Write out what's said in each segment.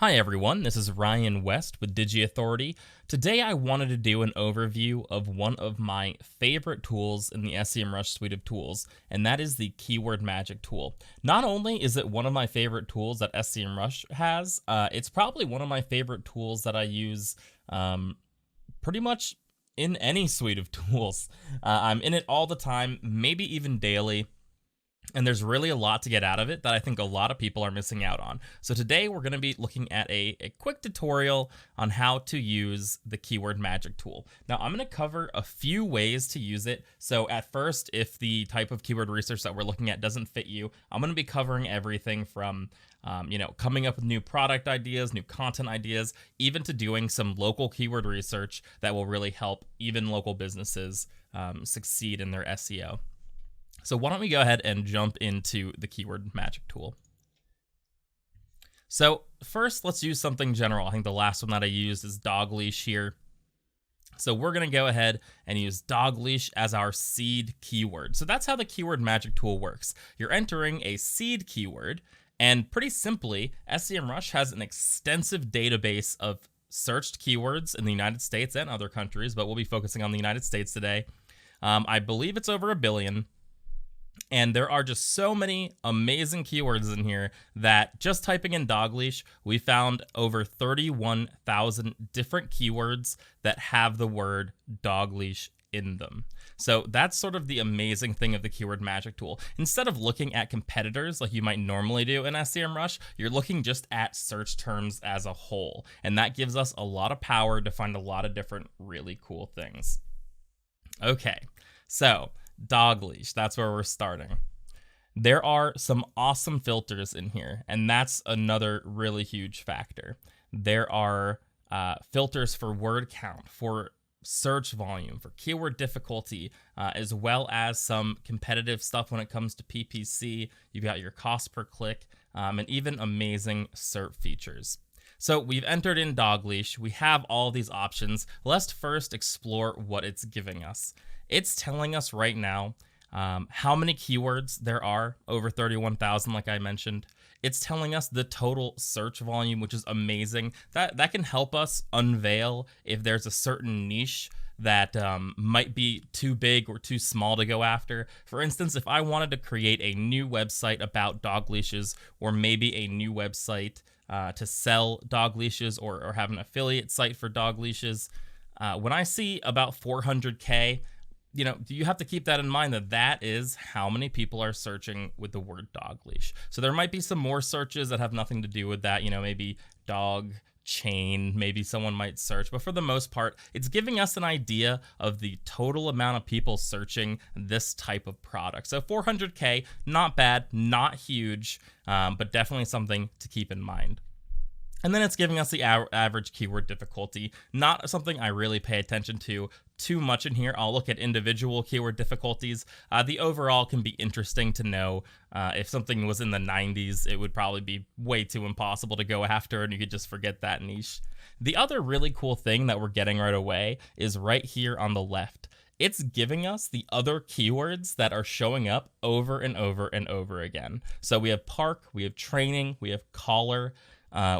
Hi everyone, this is Ryan West with Digiauthority. Today I wanted to do an overview of one of my favorite tools in the SEMrush suite of tools, and that is the Keyword Magic tool. Not only is it one of my favorite tools that SEMrush has, it's probably one of my favorite tools that I use pretty much in any suite of tools. I'm in it all the time, maybe even daily. And there's really a lot to get out of it that I think a lot of people are missing out on. So today we're going to be looking at a quick tutorial on how to use the Keyword Magic tool. Now I'm going to cover a few ways to use it. So at first, if the type of keyword research that we're looking at doesn't fit you, I'm going to be covering everything from coming up with new product ideas, new content ideas, even to doing some local keyword research that will really help even local businesses succeed in their SEO. So why don't we go ahead and jump into the Keyword Magic tool. So first, let's use something general. I think the last one that I used is dog leash here. So we're going to go ahead and use dog leash as our seed keyword. So that's how the Keyword Magic tool works. You're entering a seed keyword, and pretty simply, SEMrush has an extensive database of searched keywords in the United States and other countries, but we'll be focusing on the United States today. I believe it's over 1 billion. And there are just so many amazing keywords in here that just typing in dog leash, we found over 31,000 different keywords that have the word dog leash in them. So that's sort of the amazing thing of the Keyword Magic tool. Instead of looking at competitors like you might normally do in SEMrush, you're looking just at search terms as a whole. And that gives us a lot of power to find a lot of different really cool things. Okay, so dog leash, that's where we're starting. There are some awesome filters in here, and that's another really huge factor. There are filters for word count, for search volume, for keyword difficulty, as well as some competitive stuff when it comes to PPC. You've got your cost per click, and even amazing SERP features. So we've entered in dog leash. We have all these options. Let's first explore what it's giving us. It's telling us right now how many keywords there are, over 31,000 like I mentioned. It's telling us the total search volume, which is amazing. That can help us unveil if there's a certain niche that might be too big or too small to go after. For instance, if I wanted to create a new website about dog leashes, or maybe a new website to sell dog leashes, or have an affiliate site for dog leashes, when I see about 400K, you have to keep that in mind, that is how many people are searching with the word dog leash. So there might be some more searches that have nothing to do with that, maybe dog chain, maybe someone might search, but for the most part, it's giving us an idea of the total amount of people searching this type of product. So 400K, not bad, not huge, but definitely something to keep in mind. And then it's giving us the average keyword difficulty, not something I really pay attention to too much in here. I'll look at individual keyword difficulties. The overall can be interesting to know. If something was in the 90s, it would probably be way too impossible to go after, and you could just forget that niche. The other really cool thing that we're getting right away is right here on the left. It's giving us the other keywords that are showing up over and over and over again. So we have park, we have training, we have collar,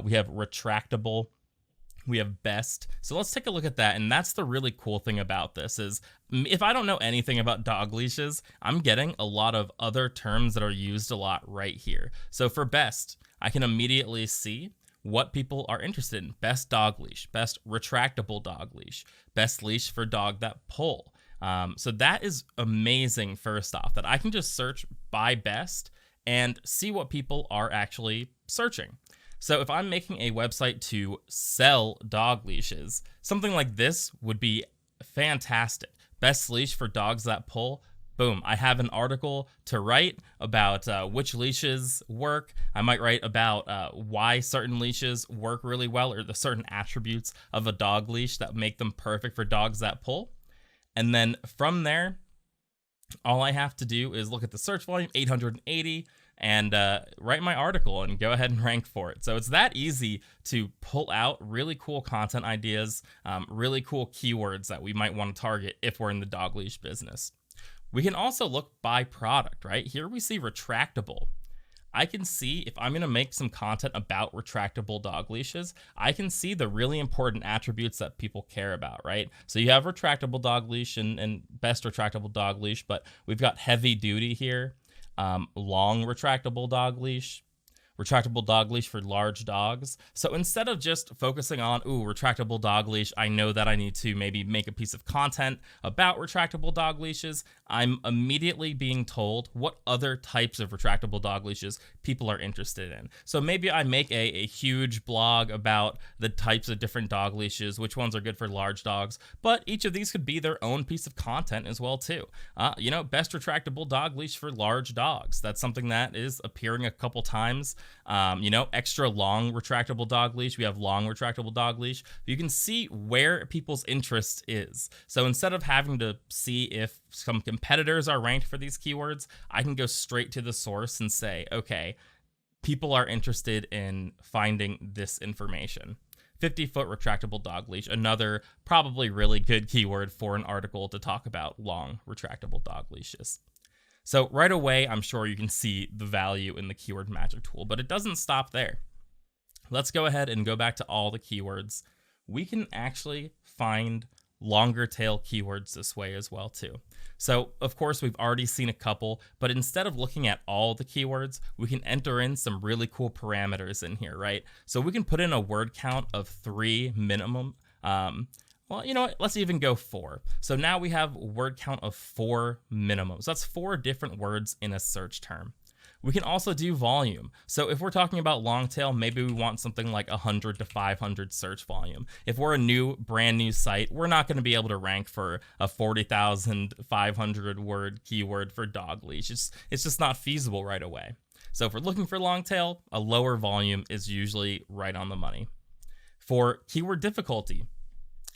we have retractable, we have best. So let's take a look at that. And that's the really cool thing about this is if I don't know anything about dog leashes, I'm getting a lot of other terms that are used a lot right here. So for best, I can immediately see what people are interested in. Best dog leash, best retractable dog leash, best leash for dog that pull. So that is amazing, first off, that I can just search by best and see what people are actually searching. So if I'm making a website to sell dog leashes, something like this would be fantastic. Best leash for dogs that pull. Boom, I have an article to write about which leashes work. I might write about why certain leashes work really well, or the certain attributes of a dog leash that make them perfect for dogs that pull. And then from there, all I have to do is look at the search volume, 880, and write my article and go ahead and rank for it. So it's that easy to pull out really cool content ideas, really cool keywords that we might want to target if we're in the dog leash business. We can also look by product, right? Here we see retractable. I can see if I'm going to make some content about retractable dog leashes, I can see the really important attributes that people care about, right? So you have retractable dog leash and best retractable dog leash, but we've got heavy duty here, long retractable dog leash, retractable dog leash for large dogs. So instead of just focusing on, ooh, retractable dog leash, I know that I need to maybe make a piece of content about retractable dog leashes, I'm immediately being told what other types of retractable dog leashes people are interested in. So maybe I make a huge blog about the types of different dog leashes, which ones are good for large dogs, but each of these could be their own piece of content as well too. Best retractable dog leash for large dogs. That's something that is appearing a couple times. Extra long retractable dog leash. We have long retractable dog leash. You can see where people's interest is. So instead of having to see if some competitors are ranked for these keywords, I can go straight to the source and say, okay, people are interested in finding this information. 50-foot retractable dog leash, another probably really good keyword for an article to talk about long retractable dog leashes. So right away, I'm sure you can see the value in the Keyword Magic tool, but it doesn't stop there. Let's go ahead and go back to all the keywords. We can actually find longer tail keywords this way as well too. So of course, we've already seen a couple, but instead of looking at all the keywords, we can enter in some really cool parameters in here, right? So we can put in a word count of 3 minimum. Well, you know what? Let's even go 4. So now we have word count of 4 minimums. That's 4 different words in a search term. We can also do volume. So if we're talking about long tail, maybe we want something like 100 to 500 search volume. If we're a brand new site, we're not going to be able to rank for a 40,500 word keyword for dog leash. It's just not feasible right away. So if we're looking for long tail, a lower volume is usually right on the money. For keyword difficulty,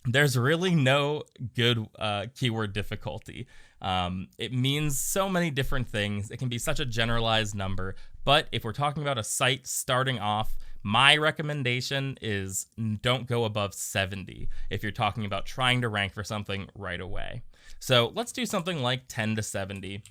there's really no good keyword difficulty. It means so many different things. It can be such a generalized number, but if we're talking about a site starting off, my recommendation is don't go above 70 if you're talking about trying to rank for something right away. So let's do something like 10 to 70.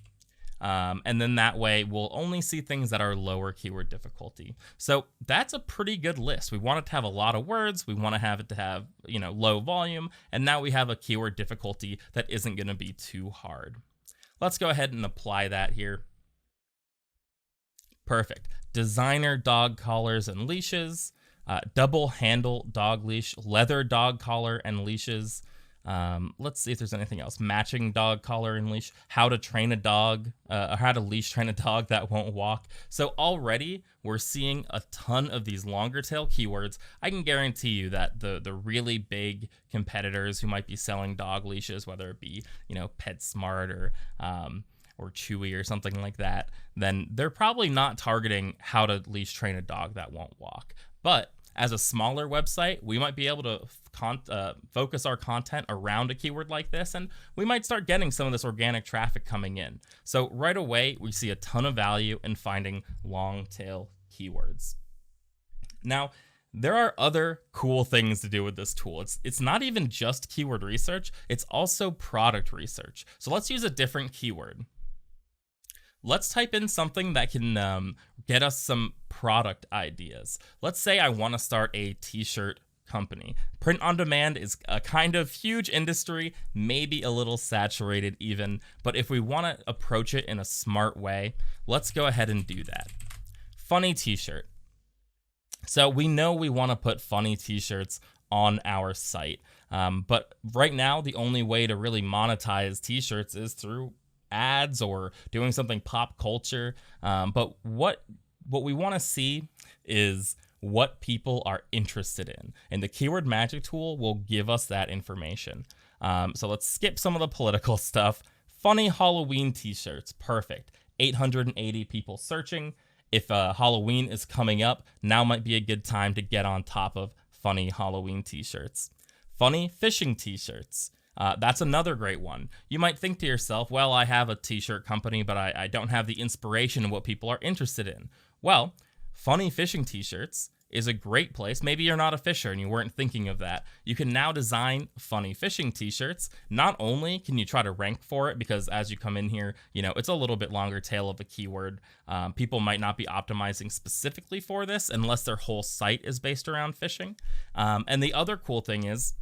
And then that way we'll only see things that are lower keyword difficulty. So that's a pretty good list. We want it to have a lot of words. We want to have it to have, low volume. And now we have a keyword difficulty that isn't going to be too hard. Let's go ahead and apply that here. Perfect. Designer dog collars and leashes, double handle dog leash, leather dog collar and leashes. Let's see if there's anything else. Matching dog collar and leash, how to train a dog, or how to leash train a dog that won't walk. So already we're seeing a ton of these longer tail keywords. I can guarantee you that the really big competitors who might be selling dog leashes, whether it be, PetSmart or Chewy or something like that, then they're probably not targeting how to leash train a dog that won't walk. But as a smaller website, we might be able to focus our content around a keyword like this, and we might start getting some of this organic traffic coming in. So right away, we see a ton of value in finding long tail keywords. Now, there are other cool things to do with this tool. It's not even just keyword research, it's also product research. So let's use a different keyword. Let's type in something that can get us some product ideas. Let's say I want to start a t-shirt company. Print on demand is a kind of huge industry, maybe a little saturated even, but if we want to approach it in a smart way, let's go ahead and do that. Funny t-shirt. So we know we want to put funny t-shirts on our site, but right now the only way to really monetize t-shirts is through ads or doing something pop culture. But what we want to see is what people are interested in. And the Keyword Magic tool will give us that information. So let's skip some of the political stuff. Funny Halloween t-shirts, perfect. 880 people searching. If Halloween is coming up, now might be a good time to get on top of funny Halloween t-shirts. Funny fishing t-shirts. That's another great one. You might think to yourself, well, I have a t-shirt company, but I don't have the inspiration of what people are interested in. Well, funny fishing t-shirts is a great place. Maybe you're not a fisher and you weren't thinking of that. You can now design funny fishing t-shirts. Not only can you try to rank for it, because as you come in here, it's a little bit longer tail of a keyword. People might not be optimizing specifically for this unless their whole site is based around fishing. And the other cool thing is,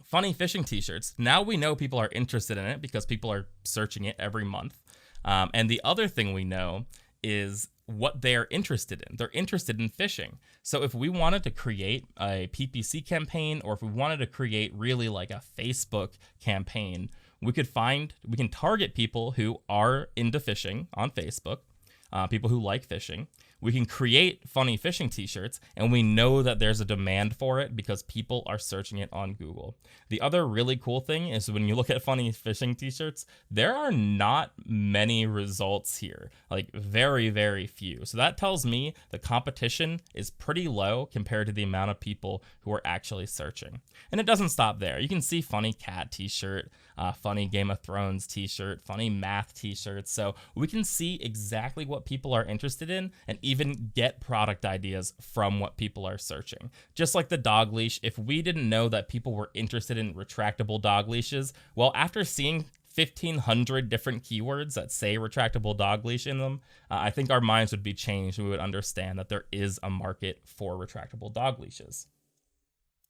funny fishing t-shirts. Now we know people are interested in it because people are searching it every month. And the other thing we know is what they're interested in. They're interested in fishing. So if we wanted to create a PPC campaign, or if we wanted to create really like a Facebook campaign, we can target people who are into fishing on Facebook, people who like fishing. We can create funny fishing t-shirts, and we know that there's a demand for it because people are searching it on Google. The other really cool thing is when you look at funny fishing t-shirts, there are not many results here, like very, very few. So that tells me the competition is pretty low compared to the amount of people who are actually searching. And it doesn't stop there. You can see funny cat t-shirt, funny Game of Thrones t-shirt, funny math t-shirts. So we can see exactly what people are interested in and even get product ideas from what people are searching. Just like the dog leash, if we didn't know that people were interested in retractable dog leashes, well, after seeing 1,500 different keywords that say retractable dog leash in them, I think our minds would be changed. We would understand that there is a market for retractable dog leashes.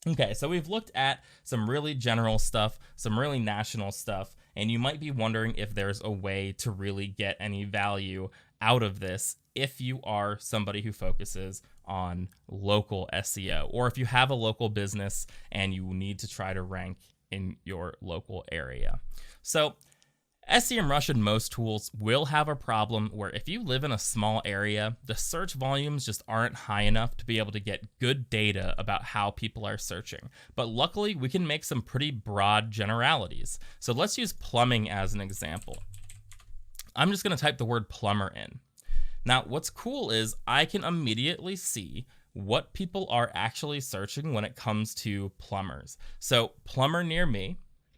Okay, so we've looked at some really general stuff, some really national stuff, and you might be wondering if there's a way to really get any value out of this if you are somebody who focuses on local SEO, or if you have a local business and you need to try to rank in your local area. So SEMrush and most tools will have a problem where if you live in a small area, the search volumes just aren't high enough to be able to get good data about how people are searching. But luckily, we can make some pretty broad generalities. So let's use plumbing as an example. I'm just going to type the word plumber in. Now, what's cool is I can immediately see what people are actually searching when it comes to plumbers. So plumber near me,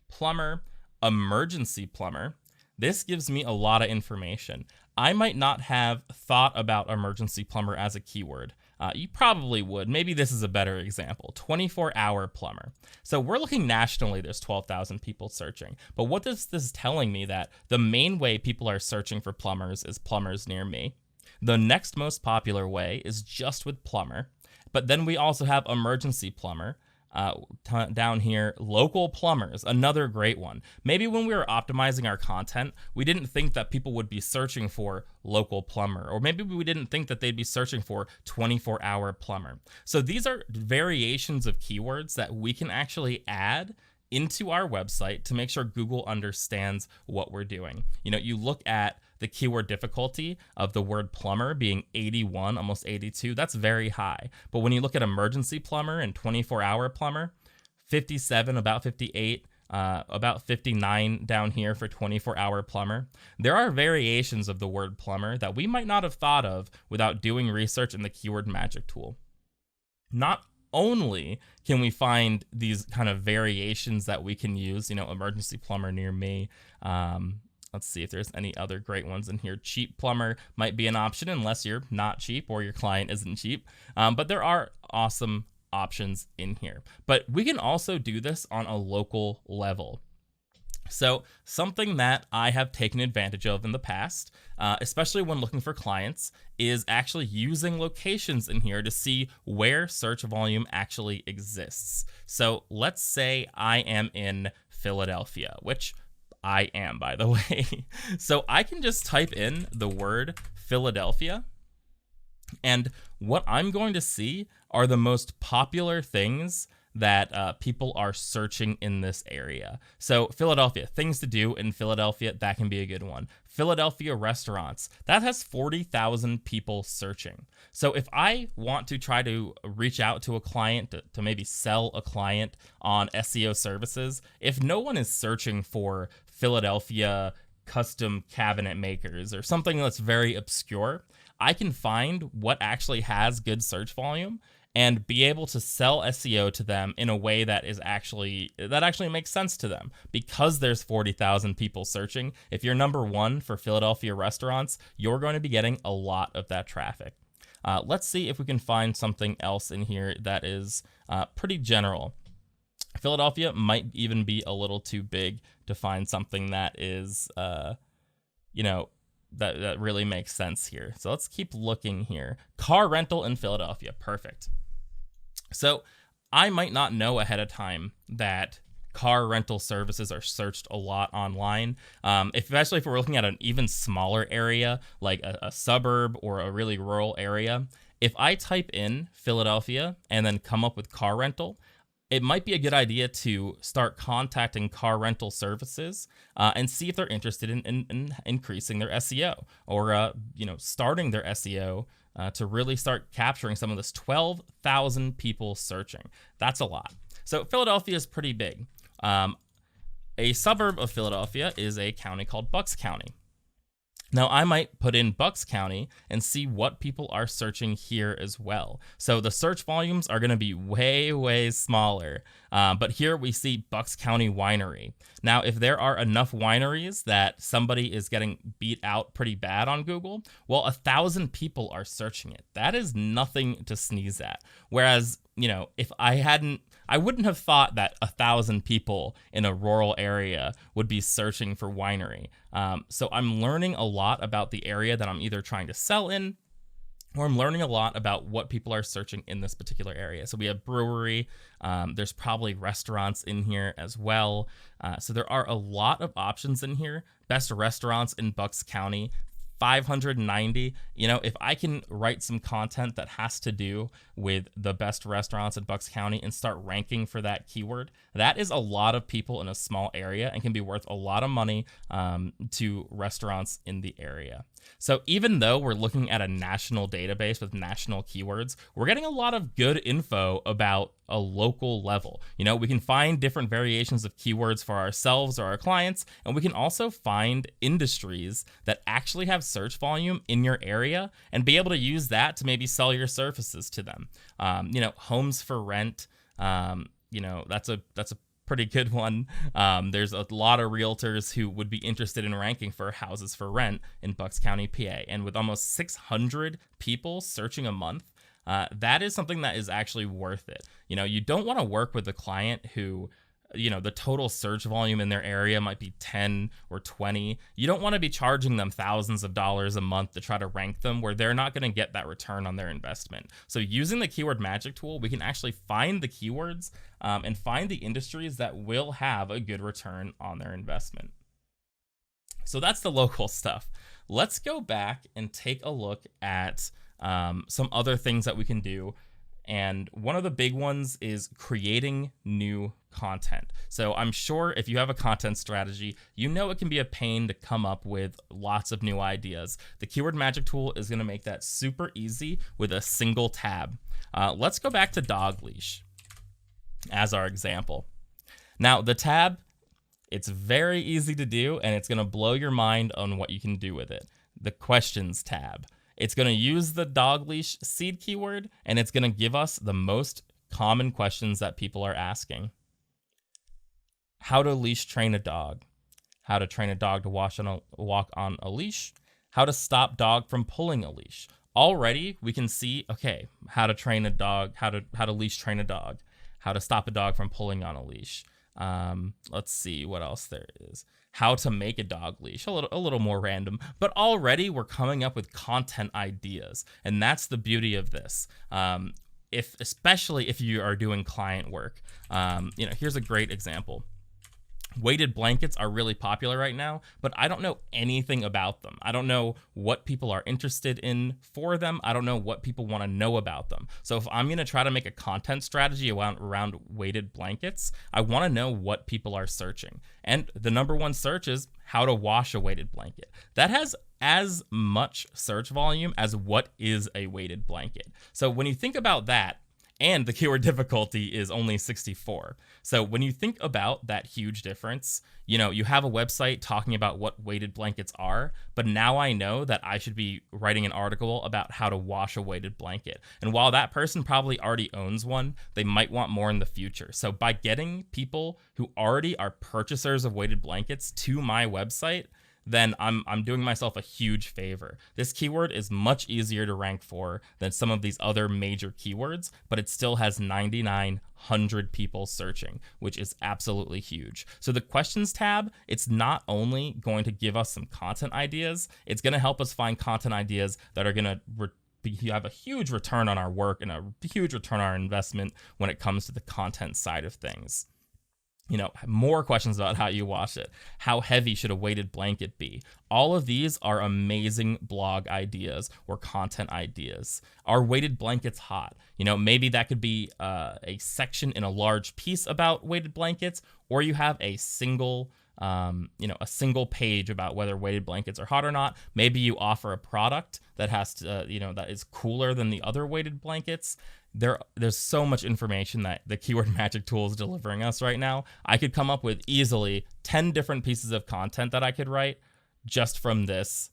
plumber, emergency plumber. This gives me a lot of information. I might not have thought about emergency plumber as a keyword. You probably would. Maybe this is a better example. 24-hour plumber. So we're looking nationally, there's 12,000 people searching. But what this is telling me that the main way people are searching for plumbers is plumbers near me. The next most popular way is just with plumber. But then we also have emergency plumber. Down here, local plumbers, another great one. Maybe when we were optimizing our content, we didn't think that people would be searching for local plumber, or maybe we didn't think that they'd be searching for 24-hour plumber. So these are variations of keywords that we can actually add into our website to make sure Google understands what we're doing. You look at the keyword difficulty of the word plumber being 81, almost 82, that's very high. But when you look at emergency plumber and 24-hour plumber, 57, about 58, about 59 down here for 24-hour plumber. There are variations of the word plumber that we might not have thought of without doing research in the Keyword Magic tool. Not only can we find these kind of variations that we can use, emergency plumber near me. Let's see if there's any other great ones in here. Cheap plumber might be an option unless you're not cheap or your client isn't cheap. But there are awesome options in here. But we can also do this on a local level. So something that I have taken advantage of in the past, especially when looking for clients, is actually using locations in here to see where search volume actually exists. So let's say I am in Philadelphia, which I am, by the way. So I can just type in the word Philadelphia, and what I'm going to see are the most popular things that people are searching in this area. So Philadelphia, things to do in Philadelphia, that can be a good one. Philadelphia restaurants, that has 40,000 people searching. So if I want to try to reach out to a client to maybe sell a client on SEO services, if no one is searching for Philadelphia custom cabinet makers or something that's very obscure, I can find what actually has good search volume and be able to sell SEO to them in a way that actually makes sense to them. Because there's 40,000 people searching, if you're number one for Philadelphia restaurants, you're going to be getting a lot of that traffic. Let's see if we can find something else in here that is pretty general. Philadelphia might even be a little too big to find something that is, you know, that really makes sense here. So let's keep looking here. Car rental in Philadelphia. Perfect. So I might not know ahead of time that car rental services are searched a lot online, especially if we're looking at an even smaller area, like a suburb or a really rural area. If I type in Philadelphia and then come up with car rental, it might be a good idea to start contacting car rental services and see if they're interested in increasing their SEO or you know, starting their SEO to really start capturing some of this 12,000 people searching. That's a lot. So Philadelphia is pretty big. A suburb of Philadelphia is a county called Bucks County. Now, I might put in Bucks County and see what people are searching here as well. So the search volumes are going to be way, way smaller. But here we see Bucks County Winery. Now, if there are enough wineries that somebody is getting beat out pretty bad on Google, well, 1,000 people are searching it. That is nothing to sneeze at. Whereas, you know, if I wouldn't have thought that 1,000 people in a rural area would be searching for winery. So I'm learning a lot about the area that I'm either trying to sell in, or I'm learning a lot about what people are searching in this particular area. So we have brewery, there's probably restaurants in here as well. So there are a lot of options in here. Best restaurants in Bucks County, 590. You know, if I can write some content that has to do with the best restaurants in Bucks County and start ranking for that keyword, that is a lot of people in a small area and can be worth a lot of money to restaurants in the area. So even though we're looking at a national database with national keywords, we're getting a lot of good info about a local level. You know, we can find different variations of keywords for ourselves or our clients, and we can also find industries that actually have search volume in your area and be able to use that to maybe sell your services to them. You know, homes for rent, you know, that's a pretty good one. There's a lot of realtors who would be interested in ranking for houses for rent in Bucks County, PA. And with almost 600 people searching a month, that is something that is actually worth it. You know, you don't want to work with a client who, you know, the total search volume in their area might be 10 or 20. You don't want to be charging them thousands of dollars a month to try to rank them where they're not going to get that return on their investment. So using the Keyword Magic tool, we can actually find the keywords and find the industries that will have a good return on their investment. So that's the local stuff. Let's go back and take a look at some other things that we can do. And one of the big ones is creating new content. So I'm sure if you have a content strategy, you know it can be a pain to come up with lots of new ideas. The Keyword Magic tool is going to make that super easy with a single tab. Let's go back to dog leash as our example. Now the tab, it's very easy to do, and it's going to blow your mind on what you can do with it. The questions tab. It's going to use the dog leash seed keyword, and it's going to give us the most common questions that people are asking. How to leash train a dog. How to train a dog to walk on a leash. How to stop dog from pulling a leash. Already we can see, okay, how to train a dog, how to leash train a dog, how to stop a dog from pulling on a leash. Let's see what else there is. How to make a dog leash, a little more random, but already we're coming up with content ideas. And that's the beauty of this. Especially if you are doing client work, you know, here's a great example. Weighted blankets are really popular right now, but I don't know anything about them. I don't know what people are interested in for them. I don't know what people want to know about them. So if I'm going to try to make a content strategy around weighted blankets, I want to know what people are searching. And the number one search is how to wash a weighted blanket. That has as much search volume as what is a weighted blanket. So when you think about that, and the keyword difficulty is only 64. So when you think about that huge difference, you know, you have a website talking about what weighted blankets are, but now I know that I should be writing an article about how to wash a weighted blanket. And while that person probably already owns one, they might want more in the future. So by getting people who already are purchasers of weighted blankets to my website, then I'm doing myself a huge favor. This keyword is much easier to rank for than some of these other major keywords, but it still has 9,900 people searching, which is absolutely huge. So the questions tab, it's not only going to give us some content ideas, it's going to help us find content ideas that are going to have a huge return on our work and a huge return on our investment when it comes to the content side of things. You know, more questions about how you wash it. How heavy should a weighted blanket be? All of these are amazing blog ideas or content ideas. Are weighted blankets hot? You know, maybe that could be a section in a large piece about weighted blankets, or you have a single a single page about whether weighted blankets are hot or not. Maybe you offer a product that has to, that is cooler than the other weighted blankets. There's so much information that the Keyword Magic tool is delivering us right now. I could come up with easily 10 different pieces of content that I could write just from this,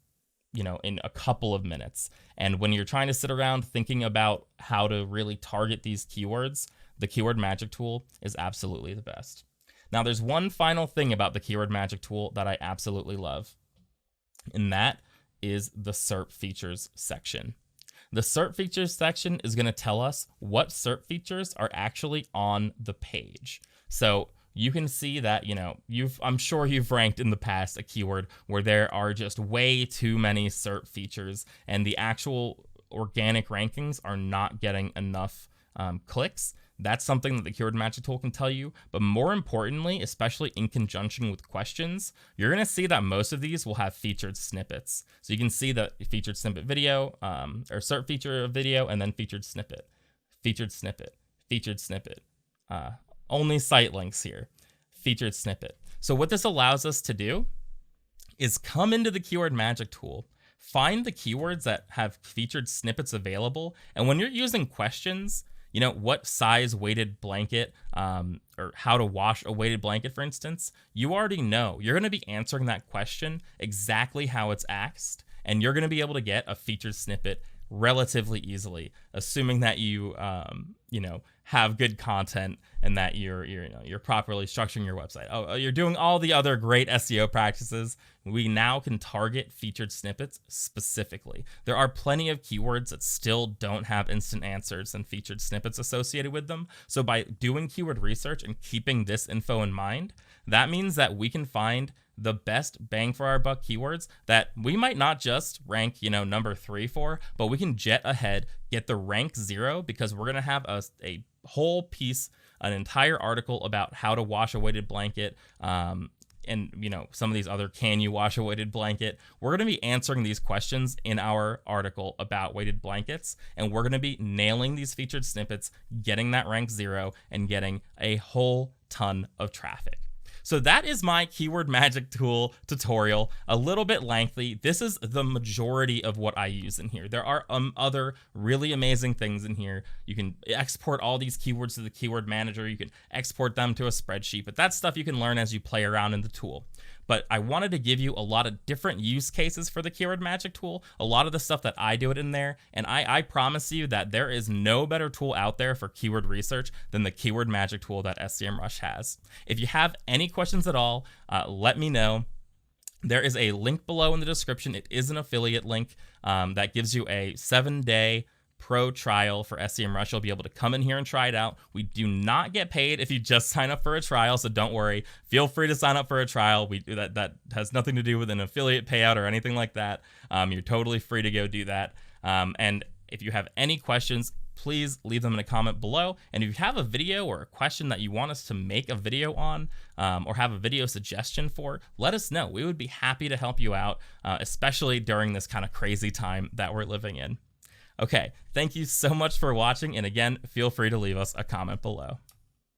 in a couple of minutes. And when you're trying to sit around thinking about how to really target these keywords, the Keyword Magic tool is absolutely the best. Now, there's one final thing about the Keyword Magic tool that I absolutely love, and that is the SERP Features section. The SERP Features section is going to tell us what SERP features are actually on the page. So you can see that, I'm sure you've ranked in the past a keyword where there are just way too many SERP features, and the actual organic rankings are not getting enough clicks. That's something that the Keyword Magic tool can tell you. But more importantly, especially in conjunction with questions, you're going to see that most of these will have featured snippets. So you can see the featured snippet video, or SERP feature video, and then featured snippet, featured snippet, featured snippet. Only site links here, featured snippet. So what this allows us to do is come into the Keyword Magic tool, find the keywords that have featured snippets available, and when you're using questions, what size weighted blanket, or how to wash a weighted blanket, for instance, you already know. You're going to be answering that question exactly how it's asked, and you're going to be able to get a featured snippet relatively easily, assuming that you have good content and that you're properly structuring your website. You're doing all the other great SEO practices. We now can target featured snippets specifically. There are plenty of keywords that still don't have instant answers and featured snippets associated with them. So by doing keyword research and keeping this info in mind, that means that we can find the best bang for our buck keywords that we might not just rank, number 3 for, but we can jet ahead, get the rank 0, because we're going to have a whole piece, an entire article about how to wash a weighted blanket, and some of these other can you wash a weighted blanket. We're going to be answering these questions in our article about weighted blankets, and we're going to be nailing these featured snippets, getting that rank 0, and getting a whole ton of traffic. So that is my Keyword Magic tool tutorial. A little bit lengthy. This is the majority of what I use in here. There are other really amazing things in here. You can export all these keywords to the Keyword Manager. You can export them to a spreadsheet, but that's stuff you can learn as you play around in the tool. But I wanted to give you a lot of different use cases for the Keyword Magic tool, a lot of the stuff that I do it in there, and I promise you that there is no better tool out there for keyword research than the Keyword Magic tool that SEMrush has. If you have any questions at all, let me know. There is a link below in the description. It is an affiliate link that gives you a 7-day pro trial for SEMrush. You'll be able to come in here and try it out. We do not get paid if you just sign up for a trial, so don't worry. Feel free to sign up for a trial. That has nothing to do with an affiliate payout or anything like that. You're totally free to go do that. And if you have any questions, please leave them in a comment below. And if you have a video or a question that you want us to make a video on, or have a video suggestion for, let us know. We would be happy to help you out, especially during this kind of crazy time that we're living in. Okay, thank you so much for watching, and again, feel free to leave us a comment below.